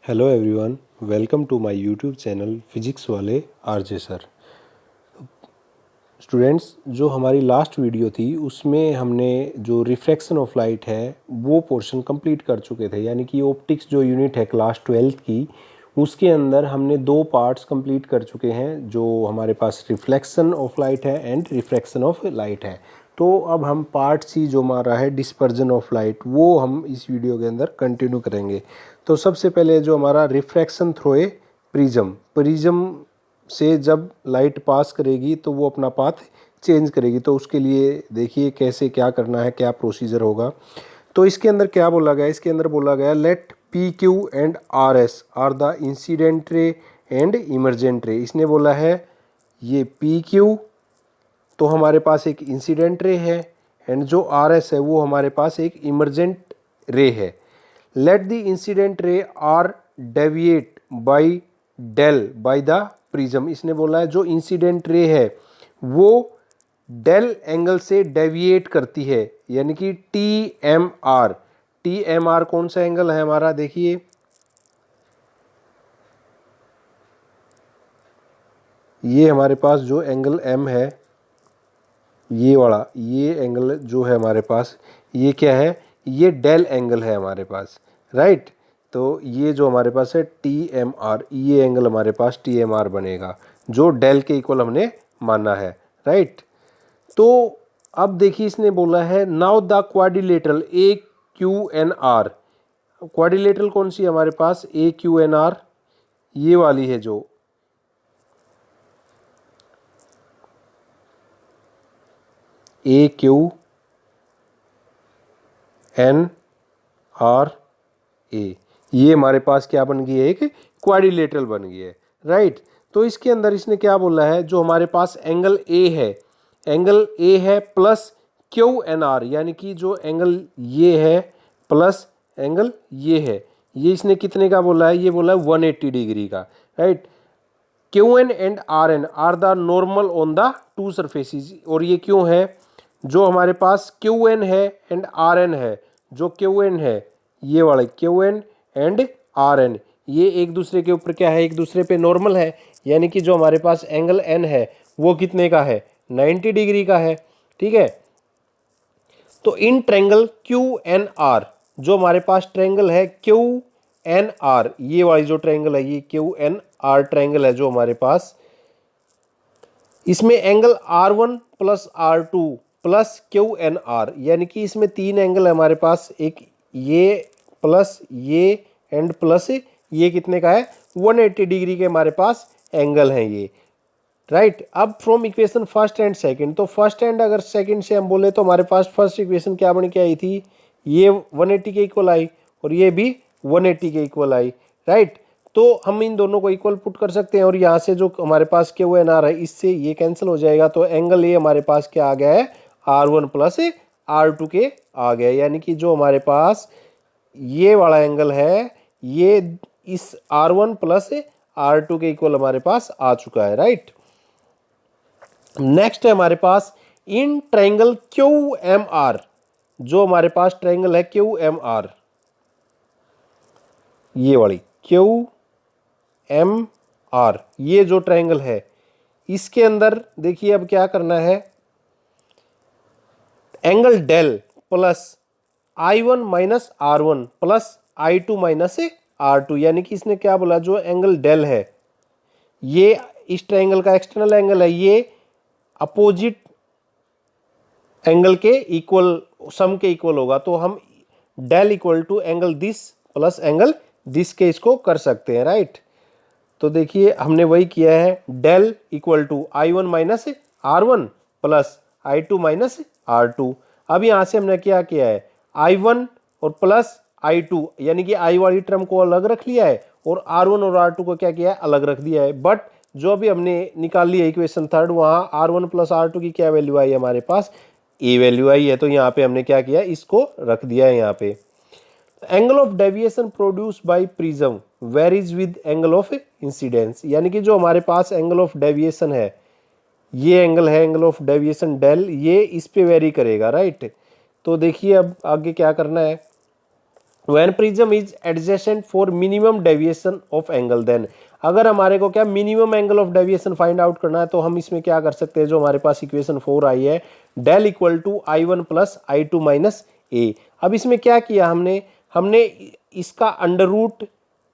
Hello everyone, welcome to my YouTube channel physics वाले RJ sir. Students, जो हमारी last video थी उसमें हमने जो रिफ्रैक्शन ऑफ लाइट है वो पोर्शन कंप्लीट कर चुके थे। यानी कि ऑप्टिक्स जो यूनिट है क्लास 12th की, उसके अंदर हमने दो पार्ट्स कंप्लीट कर चुके हैं। जो हमारे पास रिफ्लेक्शन ऑफ लाइट है एंड रिफ्रैक्शन ऑफ लाइट है। तो अब हम पार्ट सी जो हमारा है डिस्पर्जन ऑफ लाइट, वो हम इस वीडियो के अंदर कंटिन्यू करेंगे। तो सबसे पहले जो हमारा रिफ्रैक्शन थ्रू ए प्रिज्म से जब लाइट पास करेगी तो वो अपना पाथ चेंज करेगी। तो उसके लिए देखिए कैसे क्या करना है, क्या प्रोसीजर होगा। तो इसके अंदर क्या बोला गया, इसके अंदर बोला गया let P Q and R S are the incident ray and emergent ray. इसने बोला है ये पी क्यू तो हमारे पास एक इंसिडेंट रे है एंड जो आर एस है वो हमारे पास एक इमरजेंट रे है। Let the incident ray are deviate by del by the prism. इसने बोला है जो इंसिडेंट रे है वो डेल एंगल से डेविएट करती है, यानी कि टी एम आर कौन सा एंगल है हमारा, देखिए ये हमारे पास जो एंगल एम है, ये वाला ये एंगल जो है हमारे पास, ये क्या है, ये डेल एंगल है हमारे पास, राइट। तो ये जो हमारे पास है टी एम आर, ये एंगल हमारे पास टी एम आर बनेगा जो डेल के इक्वल हमने माना है, राइट। तो अब देखिए इसने बोला है now the quadrilateral A Q N R. Quadrilateral कौन सी है हमारे पास, ए क्यू एन आर, ये वाली है जो A Q N R A, ये हमारे पास क्या बन गई है, एक क्वाड्रिलेटरल बन गई है, राइट। तो इसके अंदर इसने क्या बोला है, जो हमारे पास एंगल ए है प्लस क्यू एन आर, यानी कि जो एंगल ये है प्लस एंगल ये है, ये इसने कितने का बोला है, ये बोला है 180 डिग्री का, right. Q N and R N are the normal on the two surfaces. और ये क्यों है, जो हमारे पास क्यू एन है एंड आर एन है, जो क्यू एन है ये वाला Q N and R N, ये एक दूसरे के ऊपर क्या है, एक दूसरे पे नॉर्मल है। यानी कि जो हमारे पास एंगल एन है वो कितने का है, 90 डिग्री का है, ठीक है। तो in triangle Q N R, जो हमारे पास ट्रेंगल है क्यू एन आर, ये वाली जो ट्रेंगल है ये क्यू एन आर ट्रेंगल है जो हमारे पास, इसमें angle R1 plus R2 plus Q N R, यानी कि इसमें तीन एंगल है हमारे पास, एक ये प्लस ये एंड प्लस ये कितने का है, 180 डिग्री के हमारे पास एंगल हैं ये, राइट। अब from equation first and second, तो फर्स्ट एंड अगर सेकंड से हम बोले तो हमारे पास फर्स्ट इक्वेशन क्या बन के आई थी, ये 180 के इक्वल आई और ये भी 180 के इक्वल आई, राइट। तो हम इन दोनों को इक्वल पुट कर सकते हैं और यहाँ से जो हमारे पास क्यू एन आर है इससे ये कैंसिल हो जाएगा। तो एंगल ये हमारे पास क्या आ गया है, R1 प्लस R2 के आ गया। यानी कि जो हमारे पास ये वाला एंगल है ये इस R1 प्लस R2 के इक्वल हमारे पास आ चुका है, राइट। नेक्स्ट है हमारे पास in triangle Q M R, जो हमारे पास ट्रायंगल है क्यू एम आर, ये वाली क्यू एम आर, ये जो ट्रायंगल है इसके अंदर देखिए अब क्या करना है, angle del plus I1 minus R1 plus I2 minus R2, यानी कि इसने क्या बोला, जो एंगल डेल है ये इस ट्रायंगल का एक्सटर्नल एंगल है, ये अपोजिट एंगल के इक्वल सम के इक्वल होगा। तो हम del equal to angle this plus angle this के इसको कर सकते हैं, राइट। तो देखिए हमने वही किया है, del equal to I1 minus R1 plus I2 minus R2। अब यहाँ से हमने क्या किया है, I1 और प्लस I2, यानी कि I वाली टर्म को अलग रख लिया है और R1 और R2 को क्या किया है, अलग रख दिया है। बट जो अभी हमने निकाल लिया इक्वेशन थर्ड, वहाँ R1 प्लस R2 की क्या वैल्यू आई है हमारे पास, ए वैल्यू आई है। तो यहाँ पे हमने क्या किया, इसको रख दिया है यहाँ पे। Angle of deviation produce by prism varies with angle of incidence, यानी कि जो हमारे पास एंगल ऑफ डेविएशन है, ये एंगल है एंगल ऑफ डेविएशन डेल, ये इस पे वेरी करेगा, राइट। तो देखिए अब आगे क्या करना है, when prism is adjacent for minimum deviation of angle, then अगर हमारे को क्या minimum angle of deviation find out करना है तो हम इसमें क्या कर सकते हैं, जो हमारे पास इक्वेशन 4 आई है, del equal to I1 plus I2 minus A. अब इसमें क्या किया हमने हमने इसका अंडर रूट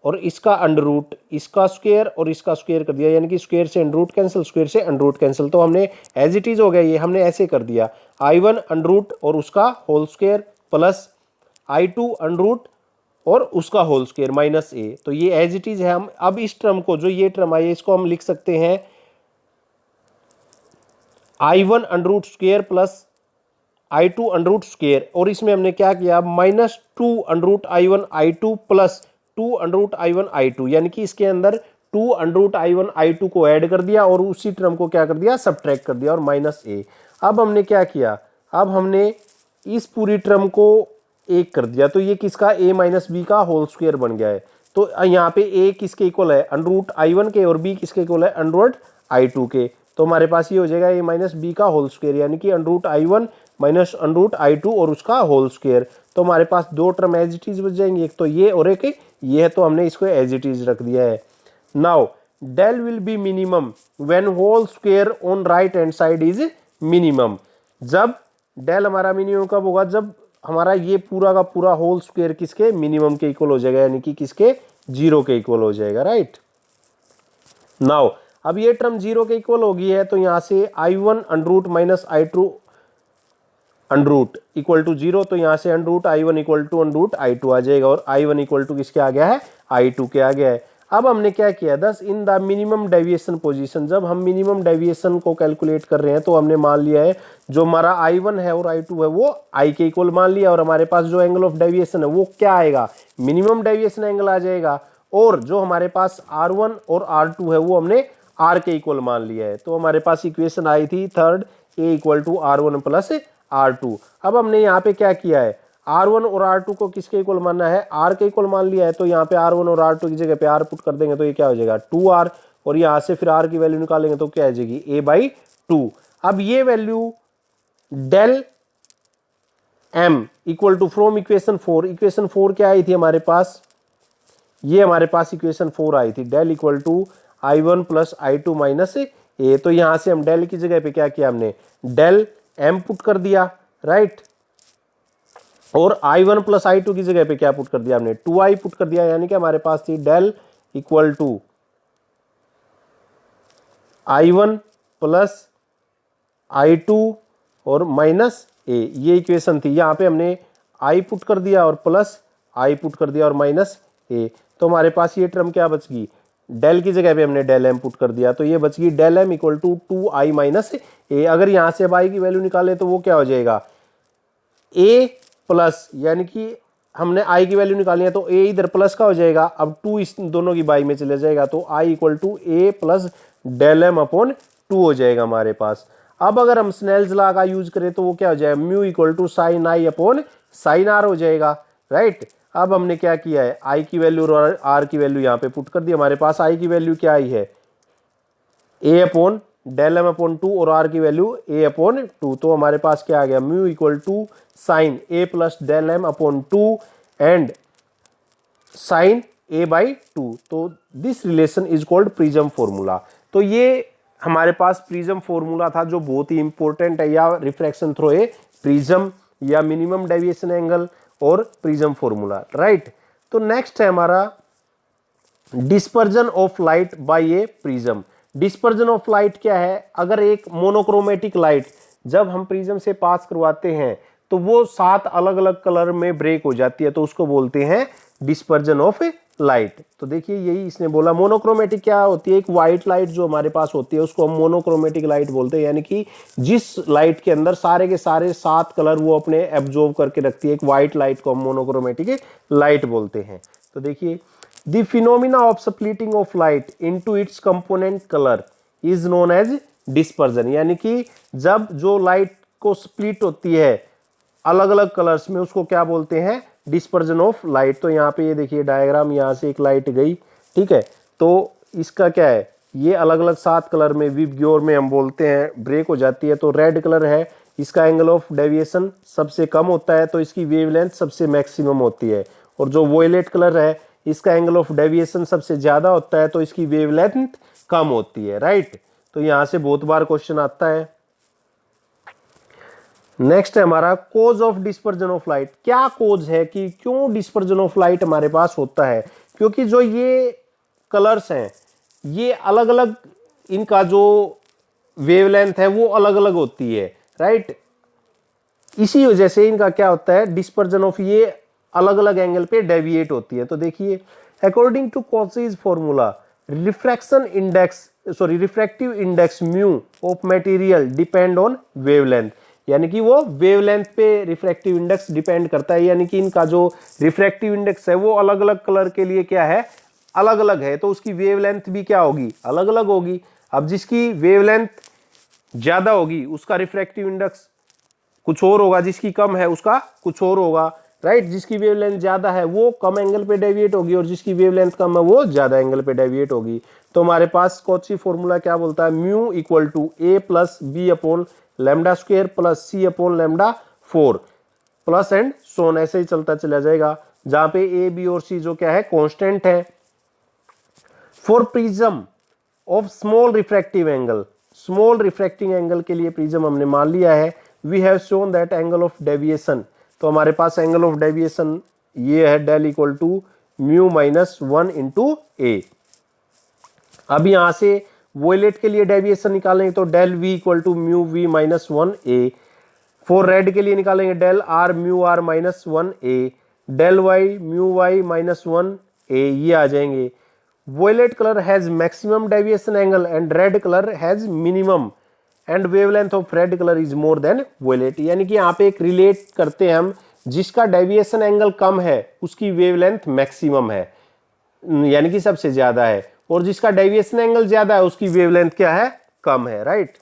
और इसका अंडर रूट, इसका स्क्वायर और इसका स्क्वायर कर दिया, यानी कि स्क्वायर से अंडर रूट कैंसिल, स्क्वायर से अंडर रूट कैंसिल, तो हमने एज इट इज हो गया, ये हमने ऐसे कर दिया I1 अंडर रूट और उसका whole square plus I2 under root और उसका होल स्क्वायर माइनस ए। तो ये एज इट इज है। हम अब इस टर्म को, जो ये टर्म आई है, इसको हम लिख सकते हैं I1 under root square plus I2 under root square, और इसमें हमने क्या किया, minus 2 under root I1 I2 plus 2 under root I1 I2, यानी कि इसके अंदर 2 अंडर रूट I1 I2 को ऐड कर दिया और उसी टर्म को क्या कर दिया, सब्ट्रैक्ट कर दिया और माइनस ए। अब हमने क्या किया, अब हमने इस पूरी टर्म को एक कर दिया, तो ये किसका, a माइनस बी का होल स्क्वायर बन गया है। तो यहाँ पे a किसके इक्वल है, अंडर रूट I1 के, और b किसके इक्वल है, अंडर रूट I2 के। तो हमारे पास ये हो जाएगा a माइनस बी का होल स्क्वायर, यानी कि under root I1 minus under root I2 और उसका होल स्क्वायर। तो हमारे पास दो टर्म एज इट इज बच जाएंगे, एक तो ये और एक ये है, तो हमने इसको एज इट इज रख दिया है। Now del will be minimum when whole square on right hand side is minimum. जब डेल हमारा मिनिमम कब होगा, जब हमारा ये पूरा का पूरा होल स्क्वायर किसके, मिनिमम के इक्वल हो जाएगा, यानी कि किसके, 0 के इक्वल हो जाएगा, राइट। नाउ अब ये टर्म 0 के इक्वल होगी है, तो यहां से I1 under root minus I2 under root equal to 0, तो यहां से under root I1 equal to under root I2 आ जाएगा, और I1 इक्वल टू किसके आ गया है, I2 के आ गया है। अब हमने क्या किया, दस in the minimum deviation position, जब हम मिनिमम डेविएशन को कैलकुलेट कर रहे हैं तो हमने मान लिया है जो हमारा I1 है और I2 है वो I के इक्वल मान लिया, और हमारे पास जो एंगल ऑफ डेविएशन है वो क्या आएगा, मिनिमम डेविएशन एंगल आ जाएगा, और जो हमारे पास R1 और R2 है वो हमने R के इक्वल मान लिया है। तो हमारे पास इक्वेशन आई थी third, A equal to R1 plus R2। अब हमने यहाँ पे क्या किया है, R1 और R2 को किसके इक्वल मानना है, R के इक्वल मान लिया है, तो यहाँ पे R1 और R2 की जगह पे R पुट कर देंगे तो ये क्या हो जाएगा 2R, और यहाँ से फिर R की वैल्यू निकालेंगे तो क्या आ जाएगी A/2। अब ये value del M equal to from equation 4, equation 4 क्या आई थी हमारे पास, ये हमारे पास इक्वेशन 4 आई थी, del equal to I1 plus I2 minus A. तो यहां से हम डेल की जगह पे क्या किया, हमने डेल M पुट कर दिया, राइट, और I1 प्लस I2 की जगह पे क्या पुट कर दिया, हमने 2I पुट कर दिया, यानी कि हमारे पास थी del equal to I1 plus I2 और माइनस ए, ये इक्वेशन थी। यहाँ पे हमने I पुट कर दिया और प्लस I पुट कर दिया और माइनस ए, तो हमारे पास ये टर्म क्या बच गई, डेल की जगह पे हमने डेल M पुट कर दिया, तो ये बच गई del M equal to 2I minus A. अगर यहाँ से अब I की वैल्यू निकाले तो वो क्या हो जाएगा, A प्लस, यानी कि हमने I की वैल्यू निकाली है तो A इधर प्लस का हो जाएगा, अब 2 इस दोनों की बाई में चले जाएगा, तो I equal to A plus del M upon 2 हो जाएगा हमारे पास। अब अगर हम स्नेल्स लॉ का यूज करें तो वो क्या हो जाएगा, mu equal to sine I upon sine R हो जाएगा, राइट। अब हमने क्या किया है, I की वैल्यू और R की वैल्यू यहाँ पे पुट कर दी, हमारे पास I की वैल्यू क्या आई है, A upon del M upon 2 और R की वैल्यू A अपॉन 2, तो हमारे पास क्या आ गया, mu equal to sine A plus del M upon 2 and sine A/2। तो this relation is called prism formula. तो ये हमारे पास प्रिज्म फॉर्मूला था जो बहुत ही इंपॉर्टेंट है, या रिफ्रैक्शन थ्रू ए प्रिज्म, या मिनिमम डेविएशन एंगल और प्रिज्म फॉर्मूला, राइट। तो नेक्स्ट है हमारा dispersion of light by a prism. Dispersion of light क्या है, अगर एक मोनोक्रोमेटिक लाइट जब हम प्रिज्म से पास करवाते हैं तो वो 7 अलग अलग कलर में ब्रेक हो जाती है, तो उसको बोलते हैं डिस्पर्जन ऑफ लाइट। तो देखिए यही इसने बोला, मोनोक्रोमेटिक क्या होती है, एक व्हाइट लाइट जो हमारे पास होती है उसको हम मोनोक्रोमेटिक लाइट बोलते हैं, यानी कि जिस लाइट के अंदर सारे के सारे 7 कलर वो अपने एब्जॉर्ब करके रखती है, एक व्हाइट लाइट को हम मोनोक्रोमेटिक लाइट बोलते हैं। तो देखिए the phenomena of splitting of light into its component colour is known as dispersion, यानी कि जब जो लाइट को स्प्लिट होती है अलग अलग कलर्स में उसको क्या बोलते हैं, डिस्पर्जन ऑफ लाइट। तो यहाँ पे ये देखिए डायग्राम, यहाँ से एक लाइट गई, ठीक है, तो इसका क्या है, ये अलग अलग 7 कलर में विबग्योर में हम बोलते हैं ब्रेक हो जाती है। तो रेड कलर है, इसका एंगल ऑफ डेविएशन सबसे कम होता है, तो इसकी वेवलेंथ सबसे मैक्सिमम होती है, और जो वोयलेट कलर है इसका एंगल ऑफ डेविएशन सबसे ज्यादा होता है, तो इसकी वेवलेंथ कम होती है, राइट। तो यहां से बहुत बार क्वेश्चन आता है। नेक्स्ट है हमारा cause of dispersion of light. क्या कोज है कि क्यों डिस्पर्जन ऑफ लाइट हमारे पास होता है? क्योंकि जो ये कलर्स हैं ये अलग अलग, इनका जो वेवलेंथ है वो अलग अलग होती है, राइट। इसी वजह से इनका क्या होता है, डिस्पर्जन ऑफ ये अलग अलग एंगल पे डेविएट होती है। तो देखिए according to Cauchy's formula refraction index refractive index mu of material depend on wavelength, यानी कि वो वेवलेंथ पे रिफ्रैक्टिव इंडेक्स डिपेंड करता है, यानी कि इनका जो रिफ्रैक्टिव इंडेक्स है वो अलग अलग कलर के लिए क्या है, अलग अलग है, तो उसकी वेवलेंथ भी क्या होगी, अलग अलग होगी। अब जिसकी वेवलेंथ ज्यादा होगी उसका रिफ्रैक्टिव इंडेक्स कुछ और होगा, जिसकी कम है उसका कुछ और होगा, राइट। जिसकी वेवलेंथ ज्यादा है वो कम एंगल पे डेविएट होगी और जिसकी वेवलेंथ कम है वो ज्यादा एंगल पे डेविएट होगी। तो हमारे पास कॉची फॉर्मूला क्या बोलता है, mu equal to A plus B upon lambda square plus C upon lambda 4 plus and so on, ऐसे ही चलता चला जाएगा, जहां पे ए बी और सी जो क्या है कांस्टेंट है। For prism of small refractive angle, small refracting angle के लिए प्रिज्म हमने मान लिया है, we have shown that angle of deviation. तो हमारे पास एंगल ऑफ डेविएशन ये है del equal to mu minus 1 into A. अब यहां से वोयलेट के लिए डेविएशन निकालेंगे तो del V equal to mu V minus 1 A. For red के लिए निकालेंगे del R mu are minus 1 A, del Y mu Y minus 1 A, ये आ जाएंगे। Violet colour has maximum deviation angle and red colour has minimum and wavelength of red colour is more than violet, यानी कि यहाँ पे एक relate करते हैं हम, जिसका डेविएशन एंगल कम है उसकी वेवलेंथ मैक्सिमम है, यानी कि सबसे ज्यादा है, और जिसका डेविएशन एंगल ज्यादा है उसकी वेवलेंथ क्या है, कम है, राइट।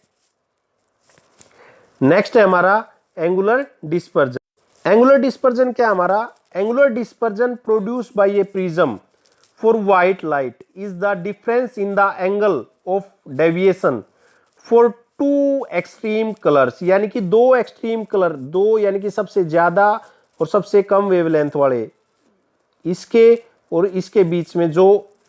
नेक्स्ट है हमारा एंगुलर डिस्पर्जन। एंगुलर डिस्पर्जन क्या हमारा, angular dispersion produced by a prism for white light is the difference in the angle of deviation for two extreme colours, यानी कि दो एक्सट्रीम कलर, दो यानी कि सबसे ज्यादा और सबसे कम वेवलेंथ वाले, इसके और इसके बीच में जो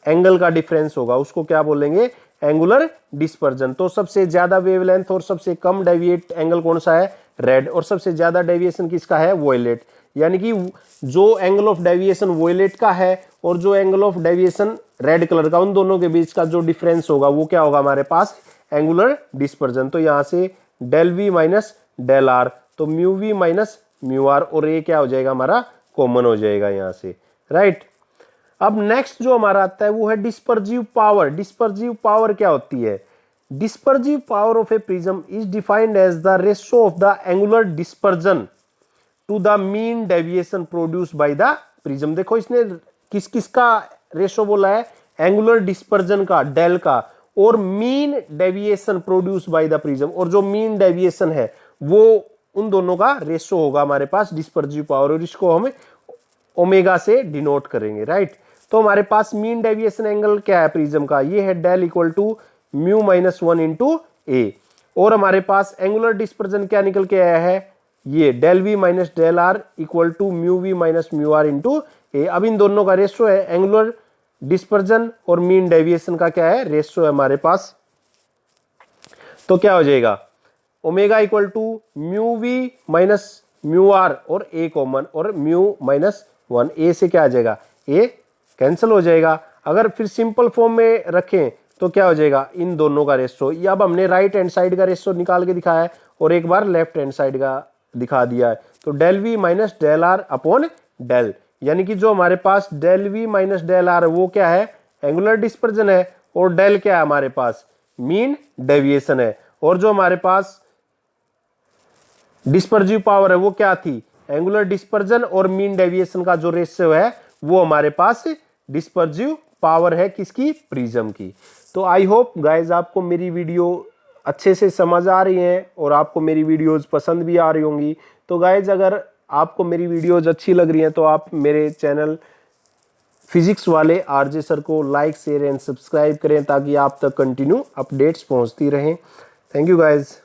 एंगल का डिफरेंस होगा उसको क्या बोलेंगे, एंगुलर डिस्पर्जन। तो सबसे ज्यादा वेवलेंथ और सबसे कम डेविएट एंगल कौन सा है, रेड, और सबसे ज्यादा डेविएशन किसका है, वोयलेट, यानी कि जो एंगल ऑफ डेविएशन वोयलेट का है और जो angle of deviation red colour का, उन दोनों के बीच का जो डिफरेंस होगा वो क्या होगा हमारे पास, एंगुलर डिस्पर्जन। तो यहां से del V minus del R, तो mu V minus mu R, और ये क्या हो जाएगा हमारा, कॉमन हो जाएगा यहां से, राइट। अब नेक्स्ट जो हमारा आता है वो है डिस्पर्जिव पावर। डिस्पर्जिव पावर क्या होती है, dispersive power of a prism is defined as the ratio of the angular dispersion to the mean deviation produced by the prism. देखो इसने किस किस का रेशियो बोला है, एंगुलर डिस्पर्जन का, डेल का, और mean deviation produced by the prism, और जो मीन डेविएशन है वो उन दोनों का रेशियो होगा हमारे पास डिस्पर्जिव पावर, और इसको हम ओमेगा से डिनोट करेंगे, राइट। तो हमारे पास मीन डेविएशन एंगल क्या है प्रिज्म का, ये है del equal to mu minus 1 into A, और हमारे पास एंगुलर डिस्पर्जन क्या निकल के आया है, ये del V minus del R equal to mu V minus mu R into A. अब इन दोनों का रेशियो है, एंगुलर डिस्पर्जन और मीन डेविएशन का क्या है, रेशियो है हमारे पास, तो क्या हो जाएगा, omega equal to mu V minus mu R और ए कॉमन, और म्यू माइनस 1, ए से क्या आ जाएगा, ए कैंसिल हो जाएगा। अगर फिर सिंपल फॉर्म में रखें तो क्या हो जाएगा, इन दोनों का रेशियो, ये अब हमने राइट हैंड साइड का रेशियो निकाल के दिखाया है और एक बार लेफ्ट हैंड साइड का दिखा दिया है। तो del V minus del R upon del, यानी कि जो हमारे पास del V minus del R वो क्या है, एंगुलर डिस्पर्जन है, और डेल क्या है हमारे पास, मीन डेविएशन है, और जो हमारे पास डिस्पर्जिव पावर है वो क्या थी, एंगुलर डिस्पर्जन और मीन डेविएशन का जो रेशियो है वो हमारे पास डिस्पर्जिव पावर है किसकी, प्रिज्म की। तो आई होप गाइज आपको मेरी वीडियो अच्छे से समझ आ रही है और आपको मेरी वीडियोस पसंद भी आ रही होंगी। तो गाइज अगर आपको मेरी वीडियोस अच्छी लग रही हैं तो आप मेरे चैनल फिजिक्स वाले आरजे सर को लाइक शेयर एंड सब्सक्राइब करें ताकि आप तक कंटिन्यू अपडेट्स पहुंचती रहें। Thank you guys.